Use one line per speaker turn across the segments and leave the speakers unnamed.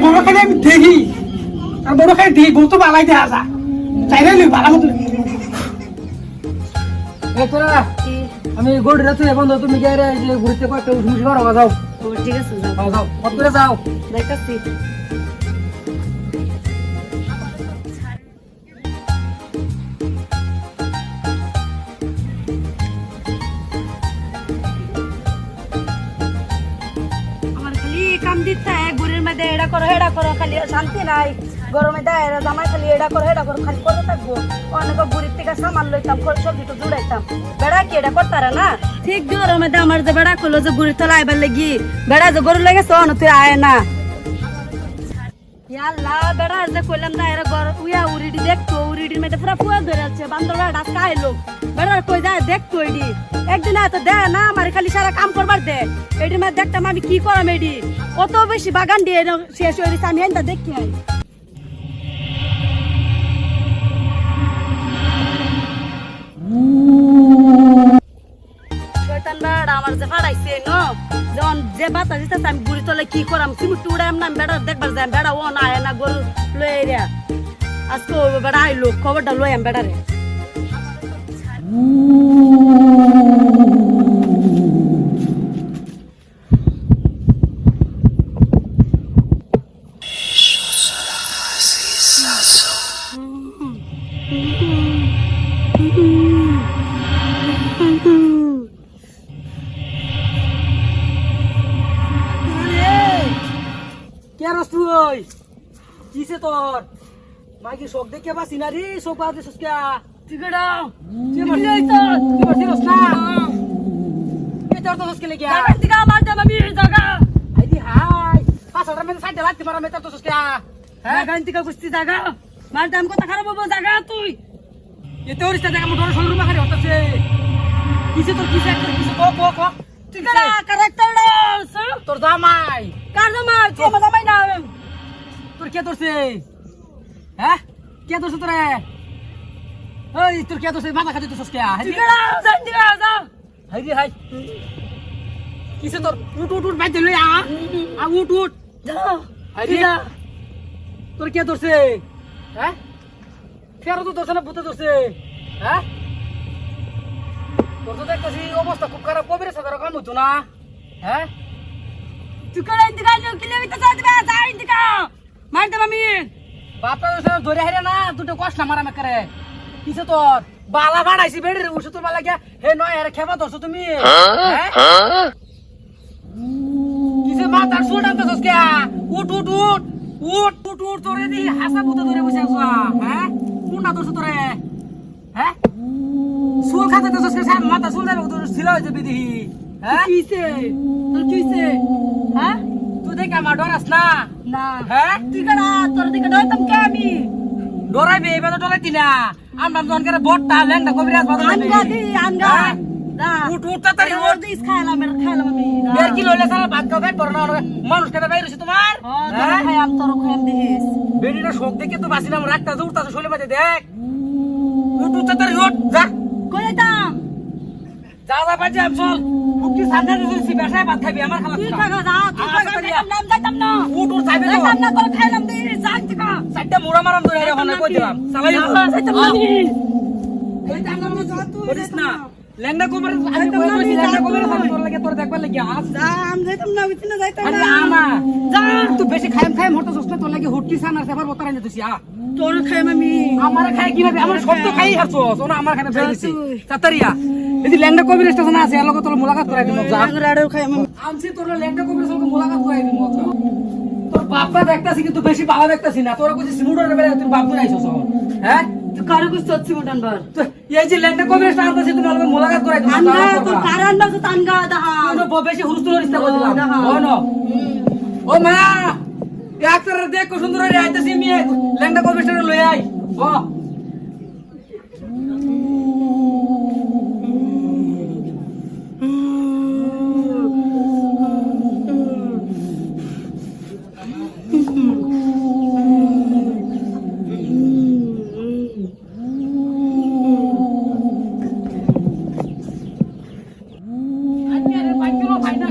বড় খাই আমি দেখি আর বড় খাই দেখি বউ তো বালাই দেখা যা চাইলে ভালো মতো
তোরা আমি গোল্ড রাতে এখন তুমি গিয়ে ঘুরতে পারতে ঘুরতে পারো যাও।
ঠিক আছে
যাও যাও কত করে যাও
দেখাচ্ছি। আমার খালি কাম দিতে ঘুরের মধ্যে এটা করো হেডা করো, খালি শান্তি নাই। গরমে দেয় জামাই খালি এটা করো হেডা করো, খালি করতে থাকবো। অনেক ঘুরির থেকে সামান লইতাম, সবজিটা জুড়াইতাম। বেড়া কি এটা করতারা না? ঠিক গরমে দে আমার যে বেড়া করলো যে ঘুরির তলা আইবার লাগি, বেড়া যে গরু লেগেছে অন তুই আয় না। ইয়াল্লা বেড়া যে কইলাম না এরা গর উয়া উড়িডি দেখতো, উড়িডির মধ্যে পুরা ফুয়া ধরে আছে। বান্দর বেড়া ডাস খাইলো, বেড়া কই যায় দেখতো এডি। একদিন এত দে না আমার খালি সারা কাম করবার দে। এডির মধ্যে দেখতাম আমি কি করাম এডি। কত বেশি বাগান দিয়ে শেষ হয়ে গেছে, আমি এনটা দেখি আই। শয়তান বেড়া আমার যে ফাড়াইছে ন, যখন যে বাতাস দিতেছে আমি বুড়ি তলে কি করাম, সিমেন্ট উড়াইম না। বেড়া দেখবার যাই, বেড়া ও না আয় না গরু লয়ে রে। আজকে বেড়া আইলো, খবরটা লইয়াম বেড়া রে।
কিসে তোর মাইকি শোক দেখে বা সিনারি শোক বাদে সুস্কা
টিকেডা
কি করছিস না কে তোর তো সুস্কে লেগে
জায়গা থেকে আমার দাম আমি জায়গা
আইদি হাই পাঁচটা মেন সাইডে লাগতে মারা মেতা তো সুস্কা হ্যাঁ
জায়গা থেকে কুস্তি জায়গা মার দাম কথা খারাপ হবো জায়গা তুই
এ তোর ইস্তা দেখা মোটর শোরুম মাখারে হতাছে কিসে তোর কিসে কিসে ক
টিকেডা ক্যারেক্টারটা
তোর জামাই
কার জামাই তুই আমার জামাই না
তোর কে তোরছে হ্যাঁ কে তোরছে তোরে ওই তোর কে তোরছে মাথা খাতে তো সুস্কা
টিকেডা জান দিগা যা
হাই রে হাই কিসে তোর উঠ উঠ উঠ বাইতে লই আ উঠ উঠ
যা
হাই রে তোর কে ধরছে হ্যাঁ ফেরো তো ধরছে না ভূতে ধরছে হ্যাঁ তোর তো দেখতেছি অবস্থা খুব খারাপ কবির সাধারণ কাম হতো না হ্যাঁ
টিকেডা ইন্তিকা নিও কিলে বিতে যা দিবা যা ইন্তিকা মার দাম আমি
বাপটা ধরে হারে না দুটো কষ্ট না মারা করে কিসে তোর বালা বাড়াইছি বেড়ে উঠে তোর বালা গিয়া হে নয় আরে খেবা ধরছো তুমি হ্যাঁ কিসে মাথার সুট আনতেছস কে উঠ উঠ উঠ উঠ উঠ উঠ তোরে দি হাসা ভূতে ধরে বসে আছো হ্যাঁ কোনটা ধরছো তোরে হ্যাঁ সুল খাতে ধরছস কে মাথা সুল দেবে তোর ছিল হইছে বিধি হ্যাঁ
কিসে তোর কিসে
হ্যাঁ তুই দেখ আমার ডরাস না
না
হ্যাঁ
টিকেডা তোর দিকে ডরাইতাম কে আমি
ডরাইবে এবার তো ডরাইতি না আমরা যখন করে বটটা ল্যাংটা কবিরাজ বাজাবে
আনগা দি আনগা দা
উঠ উঠ তাড়াতাড়ি উঠ
দিস খাইলাম এর খাইলাম আমি
বের কি লইলে সারা ভাত খাও খাই পড়না মানুষ কেটে বাইরে হইছে তোমার
তোর খাইলাম তোর খাইলাম দিস
বেডিটা শোক দেখে তো বাসিলাম রাখতা উঠতা শৈলে মাঝে দেখ উঠ উঠ তাড়াতাড়ি উঠ যা
কই যাইতাম
যা যা বাজে আম চল মুক্তি সামনে দিছি বেশায় ভাত খাবি আমার খালা
তুই খাগা যা তুই খাগা যাইতাম যাইতাম না
উঠ উঠ যাইবে তো
যাইতাম না তোর খাইলাম দিস যা টিকা
চারটা মুড়া মারাম ধরে রে হনে কই দিলাম চালাই
যাইতাম না আমি
যাইতাম না করিস না ল্যাংড়া কোমর আমি কইছি ল্যাংড়া কোমর তোর লাগে তোর দেখবার লাগি আস
যা আম যাইতাম না বিছিনা যাইতাম
আরে
না
আমা যা তুই বেশি খাইম খাইম হরতাছস না তোর লাগি হুটকি সানার সেবার বতারাই দিছি আ
তোর খাইম আমি
আমার খাই কিভাবে আমার সব তো খাই হারছস ওনা আমার খাই ফেলে দিছি তাতারিয়া এই ল্যাংড়া কবির স্টেশন আছে এর লগে তোর মুলাকাত করাই দিমু যা
আংরাড়ও খাইম আমি
আমছি তোর ল্যাংড়া কবির সঙ্গে মুলাকাত করাই দিমু তোর বাপটা দেখতাছি কিন্তু বেশি ভালো দেখতাছি না তোর কইছি সিমুডের বেলা তুই বাপ আইছস হ্যাঁ
তুই কারো কইছ চচ্ছি মোটান বার
এই যে ল্যাংড়া কবির স্টেশন আছে তোমার লগে মুলাকাত করাই দিমু
আনগা তোর কারণ না তো আনগা দাহা
কোনো বেশি হুরস্তুল ইস্তা কইলাম ও ন ও মা ডাক্তার দেখ কত সুন্দর রে আইতাছি আমি ল্যাংড়া কবির স্টেশন লই আই ও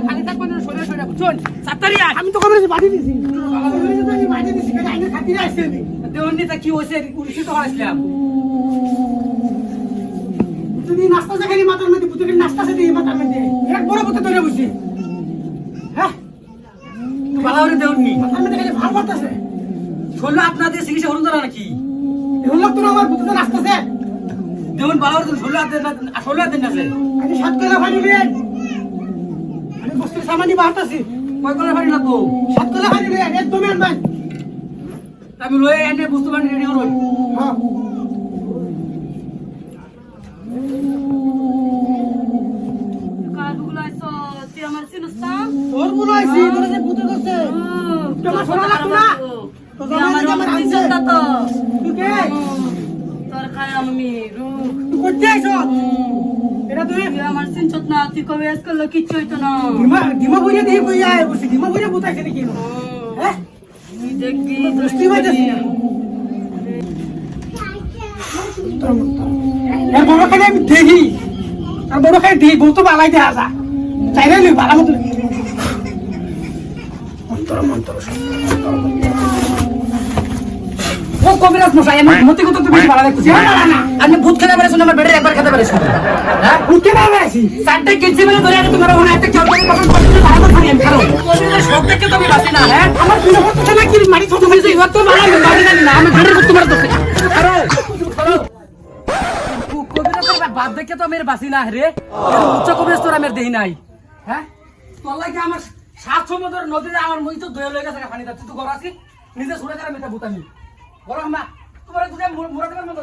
খালি থাকবেন শরীর শোন সাতারি আয়
আমি তো কবে বাড়ি দিছি বাড়ি দিছি কেন আইনে খাতিরে আসছে
দেউনি তা কি হইছে উড়িছি তো হাসলাম
যদি নাস্তা জায়গায় মাথার মধ্যে পুতুলের নাস্তা সাথে মাথার মধ্যে এক বড় পুতুল ধরে বসি হ্যাঁ
ভালো করে দেউনি
মাথার মধ্যে খালি ভাব করতেছে
শোন আপনাদের চিকিৎসা হরুন না নাকি
এগুলো লোক তো আমার পুতুলের নাস্তা আছে
দেউন ভালো করে 16 দিন আছে
আমি 7 কলা পানি নিয়ে আমি বস্তির সামানি বাড়তাছি
কয় করে পারি লাগবো
7 কলা পানি নিয়ে একদমই আনবাই
আমি লয়ে এনে বুঝতে পারি রেডি করুন
হ্যাঁ
কাজগুলো আইছো তুই আমার চিনিস না
তোর মনে হইছে তোর যে পুতুল করছে তোমার শোনা লাগতো না তো
তুই আমার
আমার আনছে
চিন্তা তো
তুই কে
তোর খায় আমি রূপ
তুই করতে আইছো এটা তুই
তুই আমার চিন্তা না তুই কবে আজ করলে কিচ্ছু হইতো না
ডিমা বইয়া দিয়ে কইয়া বসে ডিমা বইয়া বুতাইছে নাকি হ্যাঁ
তুই দেখবি
দৃষ্টি বাইতেছি এর বড় খালি আমি দেখি আর বড় খালি দেখি বউ তো বালাই দেয়া যা চাইলে লই বালা মতো
ও কবিরাজ মশাই আমি মতি কত তুমি ভালো দেখতেছি আপনি ভূত খেলা পারেছেন আমার বেড়ে একবার খেতে পারেছেন হ্যাঁ
উঠতে না বেশি
সাতটা কেজি মানে ধরে তোমার ওখানে একটা কেউ করে তখন করতে ভালো করে আমি খাবো কবিরাজ সব দেখে তো আমি বাসি না হ্যাঁ
আমার বিনা হচ্ছে না কি মারি ছোট
তুমি যে ইহত ভালো বাড়ি না আমি বেড়ে করতে পারতো আরে কবিরাজ বাদ দেখে তো আমার বাসি না রে উচ্চ কবিরাজ তোর আমার দেই নাই হ্যাঁ তোর লাগে আমার 7 সমুদ্রের নদীতে আমার মই তো দয়ে লয়ে গেছে পানি তুই তো ঘর আসি নিজে ছুড়ে করে মেটা ভূতানি বড় মা তোমার দুটা মুরাদের মতো